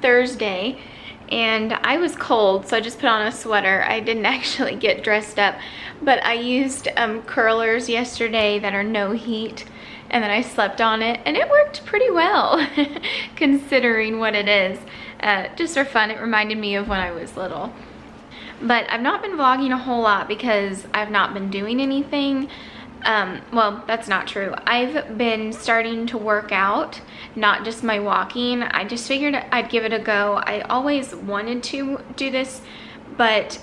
Thursday, and I was cold, so I just put on a sweater. I didn't actually get dressed up, but I used curlers yesterday that are no heat, and then I slept on it, and it worked pretty well considering what it is. Just for fun. It reminded me of when I was little. But I've not been vlogging a whole lot because I've not been doing anything. Well, that's not true. I've been starting to work out, not just my walking. I just figured I'd give it a go. I always wanted to do this, but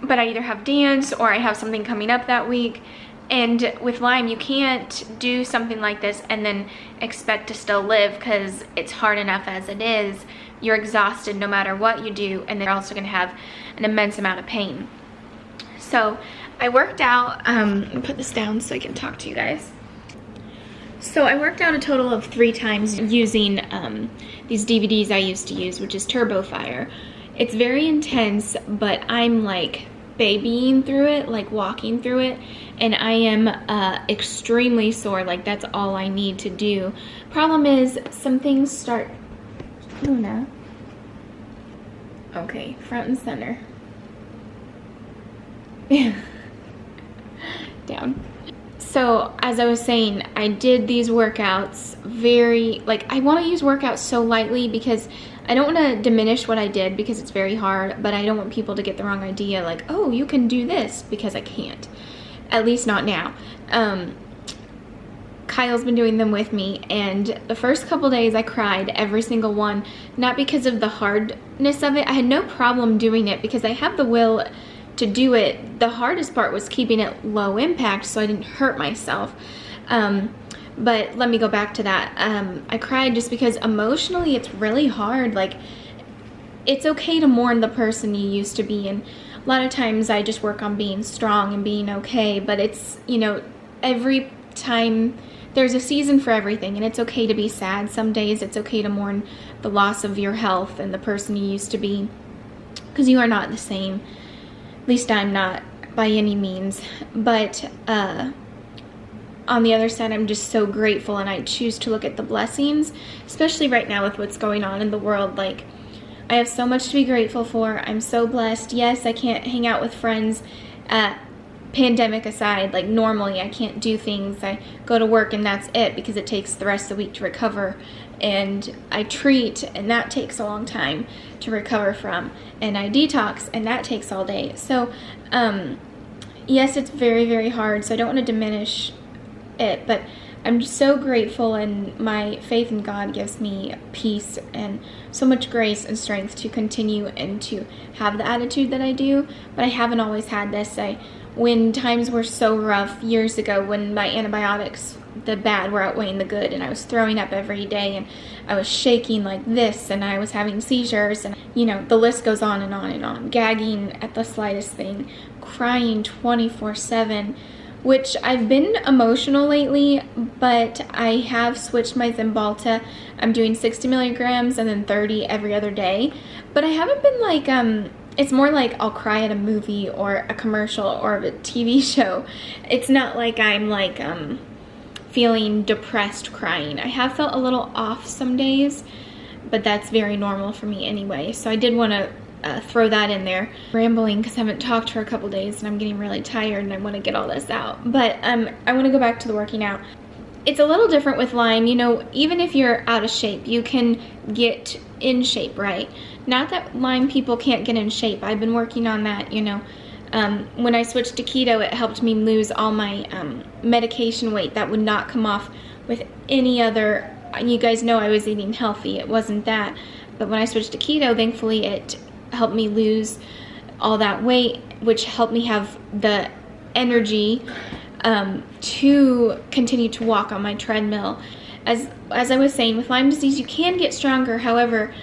I either have dance or I have something coming up that week. And with Lyme, you can't do something like this and then expect to still live, because it's hard enough as it is. You're exhausted no matter what you do, and they're also going to have an immense amount of pain. So I worked out, put this down so I can talk to you guys. So I worked out a total of 3 times using these DVDs I used to use, which is Turbo Fire. It's very intense, but I'm like babying through it, like walking through it, and I am extremely sore. Like, that's all I need to do. Problem is, some things start, Luna. Okay, front and center. Yeah. Down. So as I was saying, I did these workouts very, like, I want to use workouts so lightly because I don't want to diminish what I did, because it's very hard, but I don't want people to get the wrong idea, like, oh, you can do this, because I can't. At least not now. Kyle's been doing them with me, and the first couple days I cried every single one, not because of the hardness of it. I had no problem doing it because I have the will to do it. The hardest part was keeping it low impact so I didn't hurt myself. But let me go back to that. I cried just because emotionally it's really hard. Like, it's okay to mourn the person you used to be, and a lot of times I just work on being strong and being okay, but it's, you know, every time there's a season for everything, and it's okay to be sad some days. It's okay to mourn the loss of your health and the person you used to be, because you are not the same. At least I'm not by any means. But on the other side, I'm just so grateful, and I choose to look at the blessings, especially right now with what's going on in the world. Like, I have so much to be grateful for. I'm so blessed. Yes, I can't hang out with friends, pandemic aside. Like, normally I can't do things. I go to work and that's it, because it takes the rest of the week to recover. And I treat, and that takes a long time to recover from. And I detox, and that takes all day. So, yes, it's very, very hard. So I don't want to diminish it, but I'm just so grateful, and my faith in God gives me peace and so much grace and strength to continue and to have the attitude that I do. But I haven't always had this. When times were so rough years ago, when my antibiotics, the bad were outweighing the good, and I was throwing up every day, and I was shaking like this, and I was having seizures, and, you know, the list goes on and on and on. Gagging at the slightest thing, crying 24/7, which I've been emotional lately, but I have switched my Zymbalta. I'm doing 60 milligrams and then 30 every other day, but I haven't been like, it's more like I'll cry at a movie or a commercial or a TV show. It's not like I'm like feeling depressed crying. I have felt a little off some days, but that's very normal for me anyway. So I did want to throw that in there. Rambling because I haven't talked for a couple days and I'm getting really tired and I want to get all this out. But I want to go back to the working out. It's a little different with Lyme. You know, even if you're out of shape, you can get in shape, right? Not that Lyme people can't get in shape. I've been working on that, you know. When I switched to keto, it helped me lose all my medication weight that would not come off with any other. You guys know I was eating healthy. It wasn't that. But when I switched to keto, thankfully it helped me lose all that weight, which helped me have the energy to continue to walk on my treadmill. As I was saying, with Lyme disease, you can get stronger. However,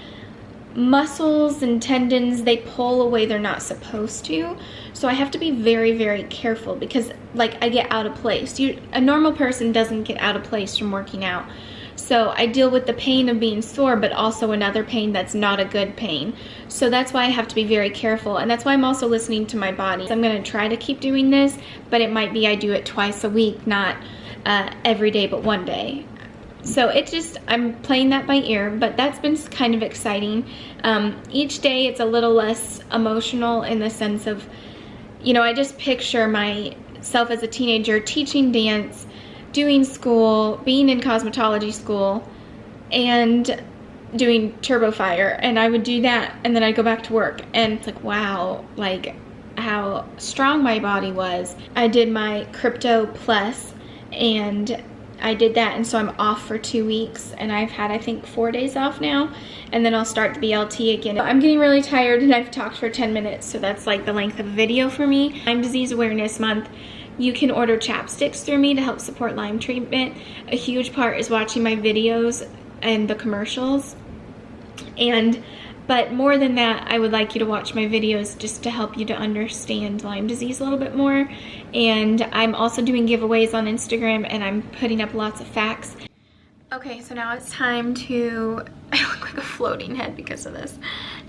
muscles and tendons, they pull away they're not supposed to. So I have to be very, very careful because, like, I get out of place. A normal person doesn't get out of place from working out. So I deal with the pain of being sore, but also another pain that's not a good pain. So that's why I have to be very careful, and that's why I'm also listening to my body. I'm going to try to keep doing this, but it might be I do it twice a week, not every day, but one day. So I'm playing that by ear, but that's been kind of exciting. Each day it's a little less emotional in the sense of, you know, I just picture myself as a teenager teaching dance, doing school, being in cosmetology school, and doing turbo fire. And I would do that and then I'd go back to work, and it's like, wow, like how strong my body was. I did my crypto plus and I did that, and so I'm off for 2 weeks, and I've had, I think, 4 days off now, and then I'll start the BLT again. I'm getting really tired and I've talked for 10 minutes, so that's like the length of a video for me. Lyme Disease Awareness Month. You can order chapsticks through me to help support Lyme treatment. A huge part is watching my videos and the commercials. But more than that, I would like you to watch my videos just to help you to understand Lyme disease a little bit more. And I'm also doing giveaways on Instagram, and I'm putting up lots of facts. Okay, so now it's time to, I look like a floating head because of this.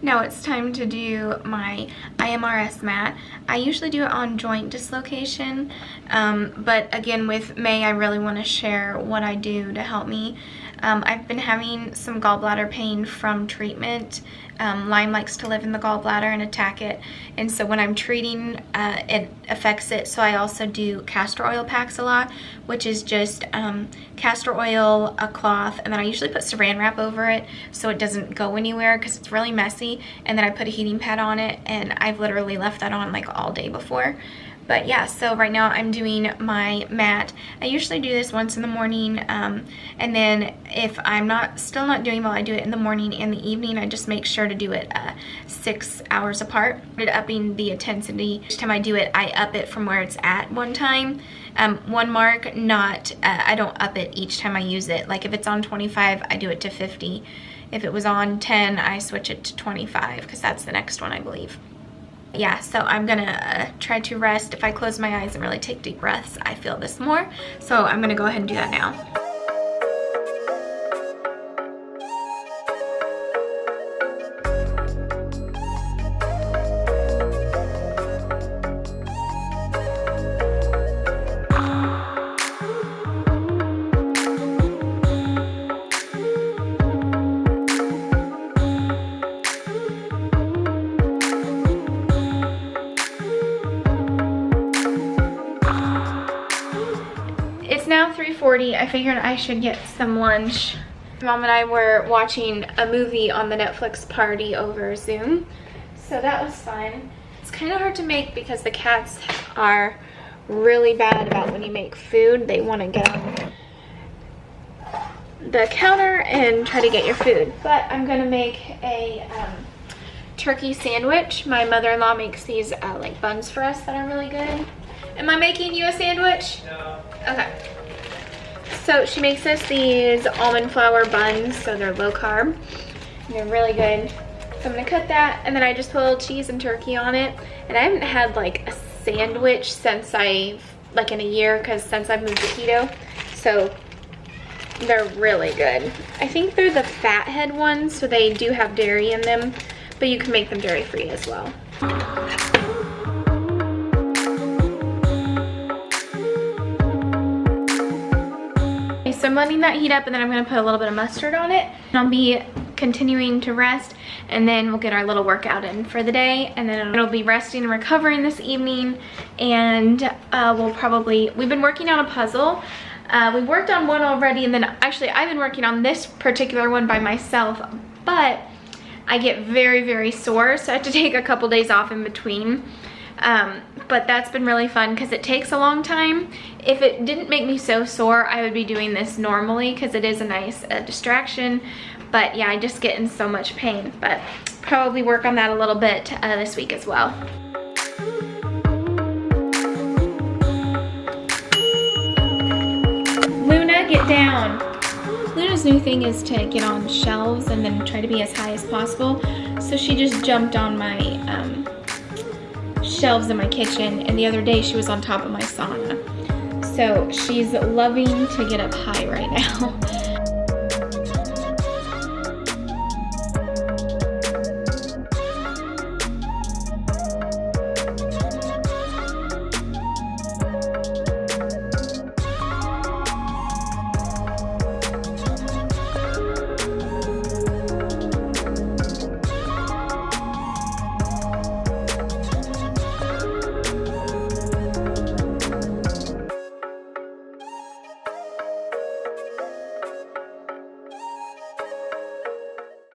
Now it's time to do my IMRS mat. I usually do it on joint dislocation, but again with May, I really want to share what I do to help me. I've been having some gallbladder pain from treatment. Lyme likes to live in the gallbladder and attack it, and so when I'm treating, it affects it. So I also do castor oil packs a lot, which is just castor oil, a cloth, and then I usually put saran wrap over it so it doesn't go anywhere because it's really messy, and then I put a heating pad on it, and I've literally left that on like all day before. But yeah, so right now I'm doing my mat. I usually do this once in the morning, and then if I'm still not doing well, I do it in the morning and the evening. I just make sure to do it 6 hours apart. Upping the intensity. Each time I do it, I up it from where it's at one time. One mark, not, I don't up it each time I use it. Like if it's on 25, I do it to 50. If it was on 10, I switch it to 25 because that's the next one, I believe. Yeah, so I'm gonna try to rest. If I close my eyes and really take deep breaths, I feel this more. So I'm gonna go ahead and do that now. It's now 3:40. I figured I should get some lunch. Mom and I were watching a movie on the Netflix party over Zoom, so that was fun. It's kind of hard to make because the cats are really bad about when you make food. They want to get on the counter and try to get your food. But I'm gonna make a turkey sandwich. My mother-in-law makes these like buns for us that are really good. Am I making you a sandwich? No. Okay. So she makes us these almond flour buns, so they're low carb. And they're really good. So I'm gonna cut that, and then I just put a little cheese and turkey on it. And I haven't had like a sandwich since in a year, since I've moved to keto. So they're really good. I think they're the fathead ones, so they do have dairy in them, but you can make them dairy free as well. So I'm letting that heat up, and then I'm going to put a little bit of mustard on it. And I'll be continuing to rest, and then we'll get our little workout in for the day, and then it'll be resting and recovering this evening. And we've been working on a puzzle. We worked on one already, and then actually I've been working on this particular one by myself, but I get very, very sore, so I have to take a couple days off in between. But that's been really fun because it takes a long time. If it didn't make me so sore, I would be doing this normally because it is a nice distraction. But yeah, I just get in so much pain. But probably work on that a little bit this week as well. Luna, get down. Luna's new thing is to get on shelves and then try to be as high as possible. So she just jumped on my shelves in my kitchen, and the other day she was on top of my sauna. So she's loving to get up high right now.